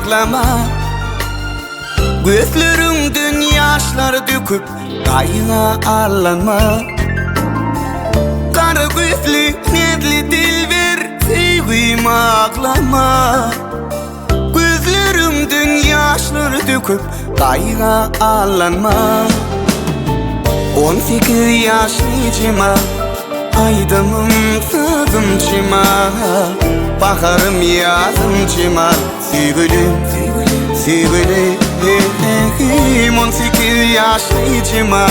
ağlama. Gözlerinden yaşlar döküp kayına ağlanma. Kara gözlü nedli dilber sevgim ağlama. Gözlerimden yaşlar döküp kayına ağlanma. 18 yaşlıcıma aydınım tadım çımal. Baharım yazım çımal. Sevgilim, sevgilim 18 yaşlıcıma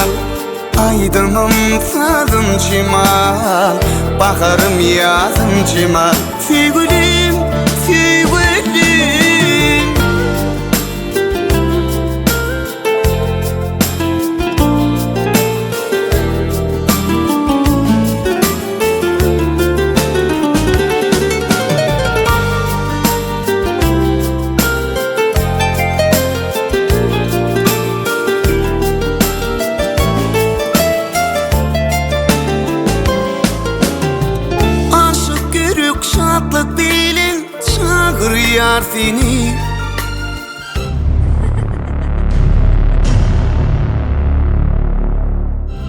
aydınım tadım çımal. Baharım yazım çımal. Sevgilim, sevgilim. Şatlık bilin çağırıyor seni.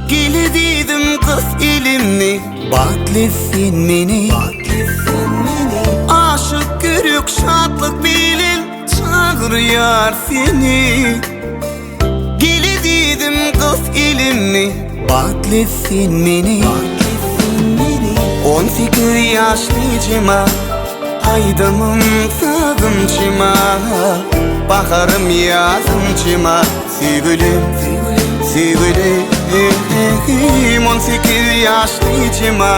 Gele dedim kız elimni, baklesin beni. Aşık görük şatlık bilin çağırıyor seni. Gele dedim kız elimni, baklesin beni. 18 yaşlıcıma aydınım tadım çımal. Baharım yazım çımal. Sevgilim, sevgilim 18 yaşlıcıma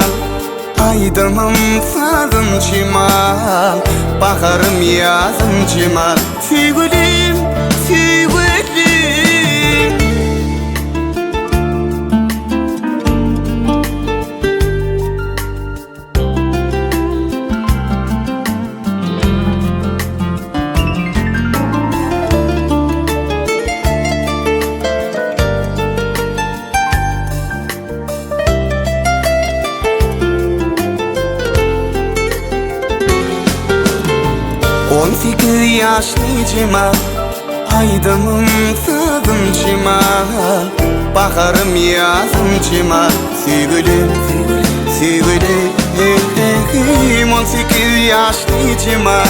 aydınım tadım çımal. Baharım yazım çımal. Sevgilim, sevgilim. 18 yaşlıcıma aydınım tadım çımal. Baharım yazım çımal. Sevgilim, sevgilim 18 yaşlıcıma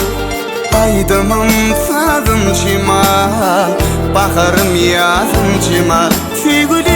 aydınım tadım çımal. Baharım yazım çımal. Sevgilim.